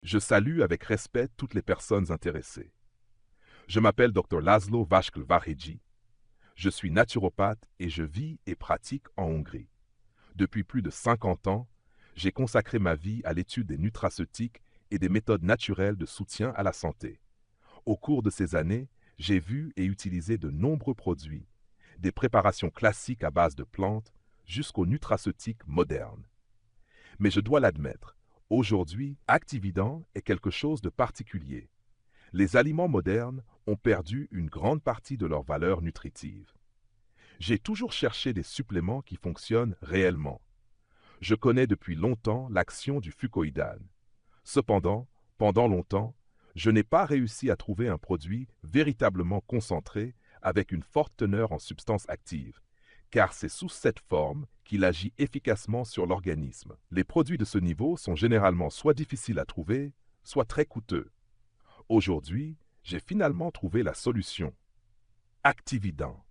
Je salue avec respect toutes les personnes intéressées. Je m'appelle Dr Laszlo Vashkl-Varheji. Je suis naturopathe et je vis et pratique en Hongrie. Depuis plus de 50 ans, j'ai consacré ma vie à l'étude des nutraceutiques et des méthodes naturelles de soutien à la santé. Au cours de ces années, j'ai vu et utilisé de nombreux produits, des préparations classiques à base de plantes jusqu'aux nutraceutiques modernes. Mais je dois l'admettre, aujourd'hui, Actividan est quelque chose de particulier. Les aliments modernes ont perdu une grande partie de leur valeur nutritive. J'ai toujours cherché des suppléments qui fonctionnent réellement. Je connais depuis longtemps l'action du fucoïdane. Cependant, pendant longtemps, je n'ai pas réussi à trouver un produit véritablement concentré avec une forte teneur en substances actives, car c'est sous cette forme qu'il agit efficacement sur l'organisme. Les produits de ce niveau sont généralement soit difficiles à trouver, soit très coûteux. Aujourd'hui, j'ai finalement trouvé la solution. Actividan.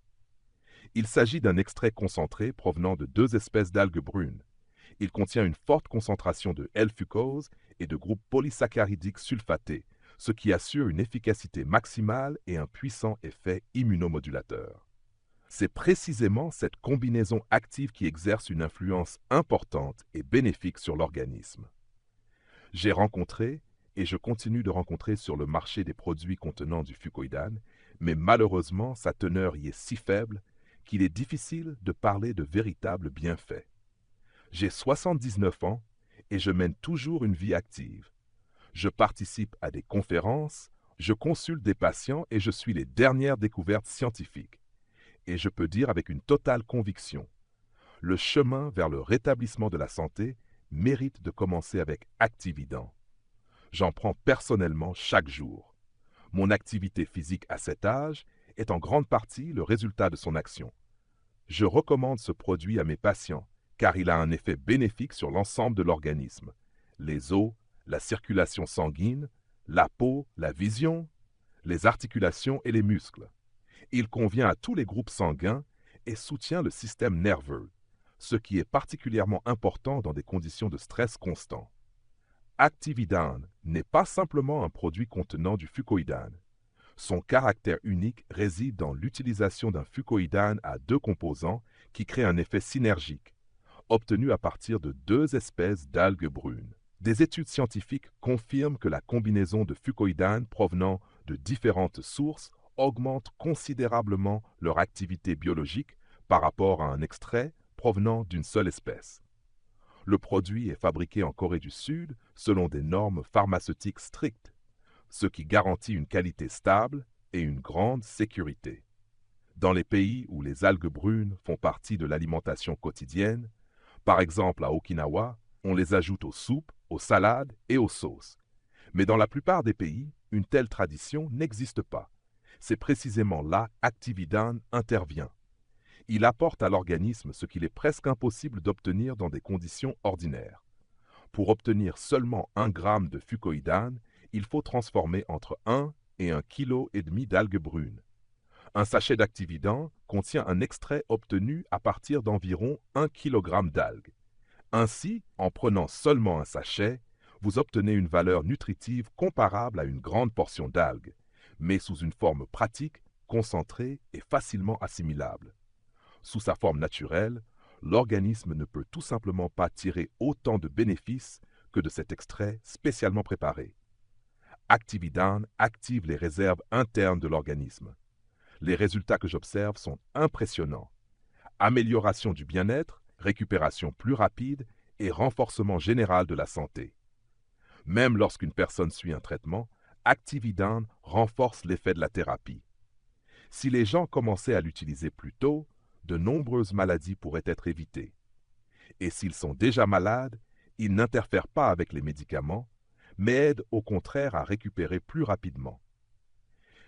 Il s'agit d'un extrait concentré provenant de deux espèces d'algues brunes. Il contient une forte concentration de L-fucose et de groupes polysaccharidiques sulfatés, ce qui assure une efficacité maximale et un puissant effet immunomodulateur. C'est précisément cette combinaison active qui exerce une influence importante et bénéfique sur l'organisme. J'ai rencontré, et je continue de rencontrer sur le marché des produits contenant du fucoïdane, mais malheureusement sa teneur y est si faible qu'il est difficile de parler de véritables bienfaits. J'ai 79 ans et je mène toujours une vie active. Je participe à des conférences, je consulte des patients et je suis les dernières découvertes scientifiques. Et je peux dire avec une totale conviction, le chemin vers le rétablissement de la santé mérite de commencer avec Actividan. J'en prends personnellement chaque jour. Mon activité physique à cet âge est en grande partie le résultat de son action. Je recommande ce produit à mes patients car il a un effet bénéfique sur l'ensemble de l'organisme. Les os, la circulation sanguine, la peau, la vision, les articulations et les muscles. Il convient à tous les groupes sanguins et soutient le système nerveux, ce qui est particulièrement important dans des conditions de stress constant. Actividan n'est pas simplement un produit contenant du fucoïdane. Son caractère unique réside dans l'utilisation d'un fucoïdane à deux composants qui crée un effet synergique, obtenu à partir de deux espèces d'algues brunes. Des études scientifiques confirment que la combinaison de fucoïdane provenant de différentes sources augmente considérablement leur activité biologique par rapport à un extrait provenant d'une seule espèce. Le produit est fabriqué en Corée du Sud selon des normes pharmaceutiques strictes, ce qui garantit une qualité stable et une grande sécurité. Dans les pays où les algues brunes font partie de l'alimentation quotidienne, par exemple à Okinawa, on les ajoute aux soupes, aux salades et aux sauces. Mais dans la plupart des pays, une telle tradition n'existe pas. C'est précisément là Actividan intervient. Il apporte à l'organisme ce qu'il est presque impossible d'obtenir dans des conditions ordinaires. Pour obtenir seulement 1 gramme de fucoïdane, il faut transformer entre 1 et 1,5 kg d'algues brunes. Un sachet d'Actividan contient un extrait obtenu à partir d'environ 1 kg d'algues. Ainsi, en prenant seulement un sachet, vous obtenez une valeur nutritive comparable à une grande portion d'algues, mais sous une forme pratique, concentrée et facilement assimilable. Sous sa forme naturelle, l'organisme ne peut tout simplement pas tirer autant de bénéfices que de cet extrait spécialement préparé. Actividan active les réserves internes de l'organisme. Les résultats que j'observe sont impressionnants. Amélioration du bien-être, récupération plus rapide et renforcement général de la santé. Même lorsqu'une personne suit un traitement, Actividan renforce l'effet de la thérapie. Si les gens commençaient à l'utiliser plus tôt, de nombreuses maladies pourraient être évitées. Et s'ils sont déjà malades, ils n'interfèrent pas avec les médicaments, mais aident au contraire à récupérer plus rapidement.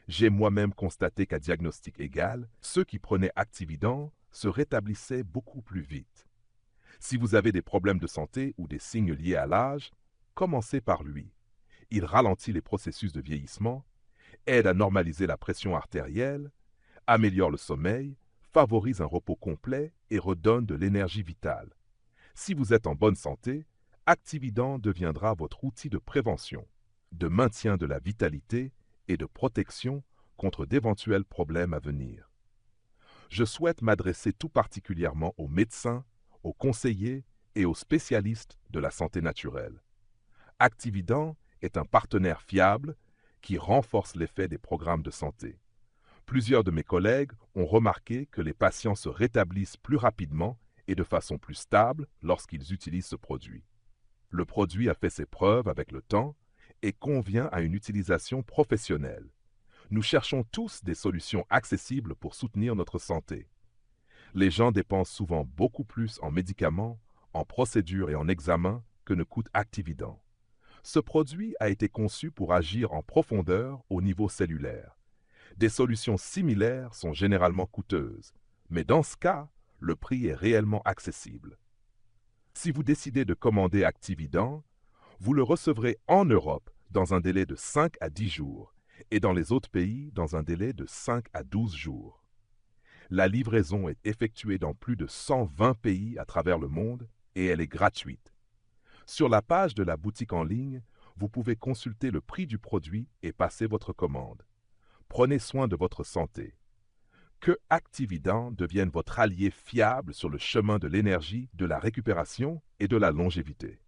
J'ai moi-même constaté qu'à diagnostic égal, ceux qui prenaient Actividan se rétablissaient beaucoup plus vite. Si vous avez des problèmes de santé ou des signes liés à l'âge, commencez par lui. Il ralentit les processus de vieillissement, aide à normaliser la pression artérielle, améliore le sommeil, favorise un repos complet et redonne de l'énergie vitale. Si vous êtes en bonne santé, Actividant deviendra votre outil de prévention, de maintien de la vitalité et de protection contre d'éventuels problèmes à venir. Je souhaite m'adresser tout particulièrement aux médecins, aux conseillers et aux spécialistes de la santé naturelle. Actividant est un partenaire fiable qui renforce l'effet des programmes de santé. Plusieurs de mes collègues ont remarqué que les patients se rétablissent plus rapidement et de façon plus stable lorsqu'ils utilisent ce produit. Le produit a fait ses preuves avec le temps et convient à une utilisation professionnelle. Nous cherchons tous des solutions accessibles pour soutenir notre santé. Les gens dépensent souvent beaucoup plus en médicaments, en procédures et en examens que ne coûte Actividant. Ce produit a été conçu pour agir en profondeur au niveau cellulaire. Des solutions similaires sont généralement coûteuses, mais dans ce cas, le prix est réellement accessible. Si vous décidez de commander Actividant, vous le recevrez en Europe dans un délai de 5 à 10 jours et dans les autres pays dans un délai de 5 à 12 jours. La livraison est effectuée dans plus de 120 pays à travers le monde et elle est gratuite. Sur la page de la boutique en ligne, vous pouvez consulter le prix du produit et passer votre commande. Prenez soin de votre santé. Que Actividant devienne votre allié fiable sur le chemin de l'énergie, de la récupération et de la longévité.